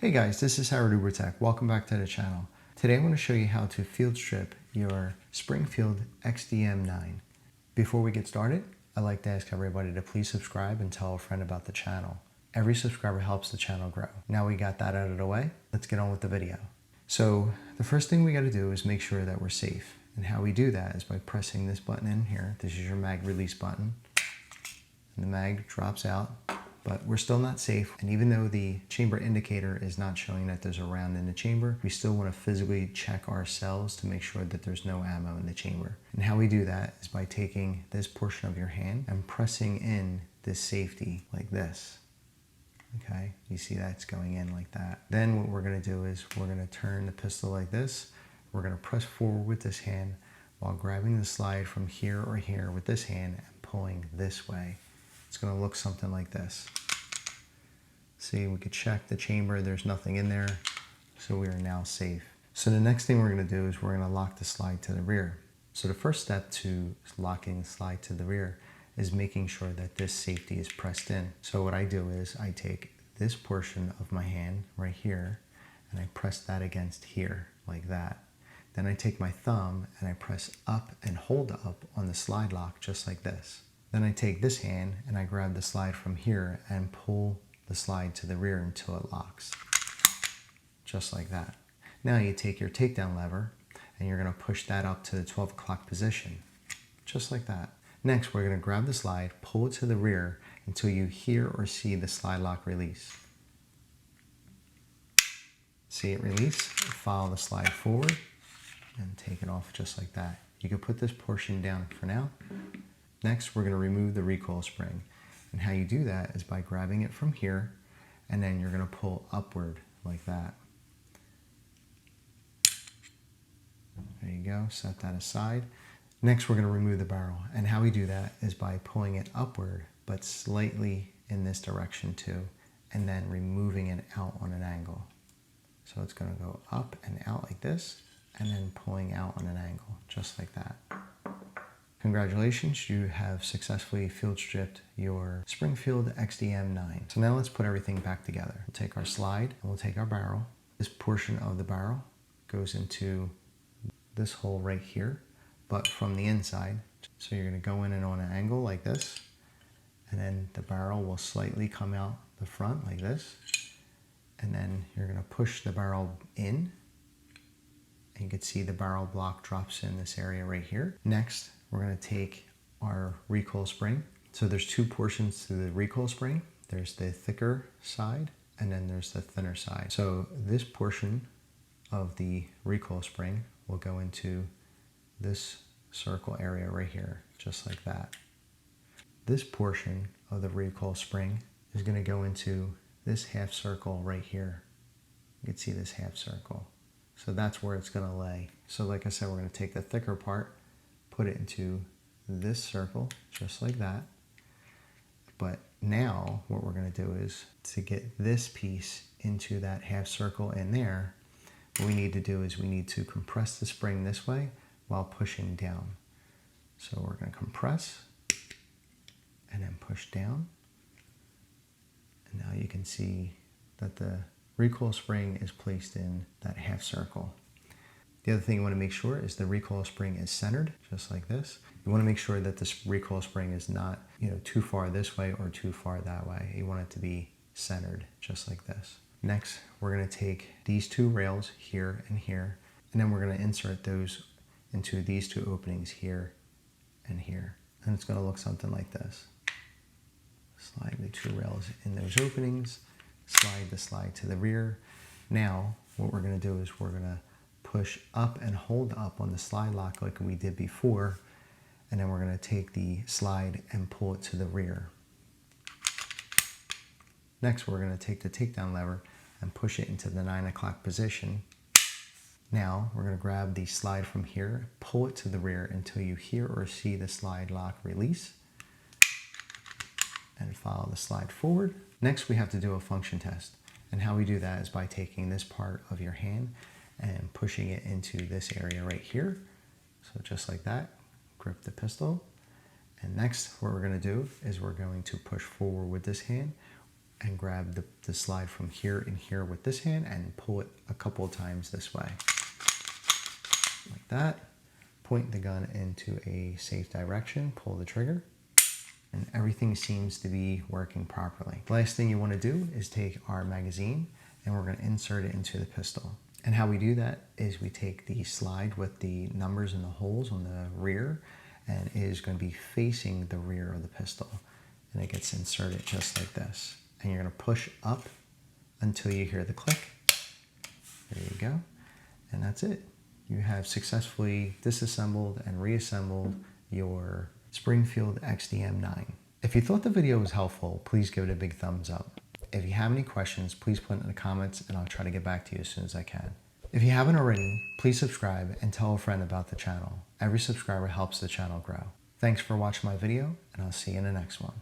Hey guys, this is UBR Tech. Welcome back to the channel. Today I want to show you how to field strip your Springfield XDM 9. Before we get started, I'd like to ask everybody to please subscribe and tell a friend about the channel. Every subscriber helps the channel grow. Now we got that out of the way, let's get on with the video. So the first thing we got to do is make sure that we're safe. And how we do that is by pressing this button in here. This is your mag release button. And the mag drops out. But we're still not safe, and even though the chamber indicator is not showing that there's a round in the chamber, we still want to physically check ourselves to make sure that there's no ammo in the chamber. And how we do that is by taking this portion of your hand and pressing in this safety like this. Okay, you see that's going in like that. Then what we're going to do is we're going to turn the pistol like this. We're going to press forward with this hand while grabbing the slide from here or here with this hand and pulling this way. It's going to look something like this. See, we could check the chamber. There's nothing in there, so we are now safe. So the next thing we're going to do is we're going to lock the slide to the rear. So the first step to locking the slide to the rear is making sure that this safety is pressed in. So what I do is I take this portion of my hand right here and I press that against here like that. Then I take my thumb and I press up and hold up on the slide lock just like this. Then I take this hand and I grab the slide from here and pull the slide to the rear until it locks. Just like that. Now you take your takedown lever and you're going to push that up to the 12 o'clock position. Just like that. Next, we're going to grab the slide, pull it to the rear until you hear or see the slide lock release. See it release, follow the slide forward and take it off just like that. You can put this portion down for now. Next, we're going to remove the recoil spring. And how you do that is by grabbing it from here, and then you're going to pull upward like that. There you go, set that aside. Next, we're going to remove the barrel. And how we do that is by pulling it upward, but slightly in this direction too, and then removing it out on an angle. So it's going to go up and out like this, and then pulling out on an angle, just like that. Congratulations, you have successfully field stripped your Springfield XDM 9. So now let's put everything back together. We'll take our slide and we'll take our barrel. This portion of the barrel goes into this hole right here, but from the inside. So you're going to go in and on an angle like this, and then the barrel will slightly come out the front like this, and then you're going to push the barrel in, and you can see the barrel block drops in this area right here. Next, we're going to take our recoil spring. So there's two portions to the recoil spring. There's the thicker side and then there's the thinner side. So this portion of the recoil spring will go into this circle area right here, just like that. This portion of the recoil spring is going to go into this half circle right here. You can see this half circle. So that's where it's going to lay. So like I said, we're going to take the thicker part, put it into this circle, just like that. But now what we're going to do is to get this piece into that half circle in there, what we need to do is we need to compress the spring this way while pushing down. So we're going to compress and then push down. And now you can see that the recoil spring is placed in that half circle. The other thing you want to make sure is the recoil spring is centered, just like this. You want to make sure that this recoil spring is not, too far this way or too far that way. You want it to be centered, just like this. Next, we're going to take these two rails here, and then we're going to insert those into these two openings here and here. And it's going to look something like this. Slide the two rails in those openings, slide the slide to the rear. Now, what we're going to do is we're going to push up and hold up on the slide lock like we did before, and then we're going to take the slide and pull it to the rear. Next, we're going to take the takedown lever and push it into the 9 o'clock position. Now we're going to grab the slide from here, pull it to the rear until you hear or see the slide lock release, and follow the slide forward. Next, we have to do a function test, and how we do that is by taking this part of your hand and pushing it into this area right here. So just like that, grip the pistol. And next, what we're going to do is we're going to push forward with this hand and grab the slide from here and here with this hand and pull it a couple of times this way. Like that. Point the gun into a safe direction, pull the trigger, and everything seems to be working properly. The last thing you want to do is take our magazine and we're going to insert it into the pistol. And how we do that is we take the slide with the numbers in the holes on the rear, and it is going to be facing the rear of the pistol. And it gets inserted just like this. And you're going to push up until you hear the click. There you go. And that's it. You have successfully disassembled and reassembled your Springfield XDM 9. If you thought the video was helpful, please give it a big thumbs up. If you have any questions, please put it in the comments and I'll try to get back to you as soon as I can. If you haven't already, please subscribe and tell a friend about the channel. Every subscriber helps the channel grow. Thanks for watching my video, and I'll see you in the next one.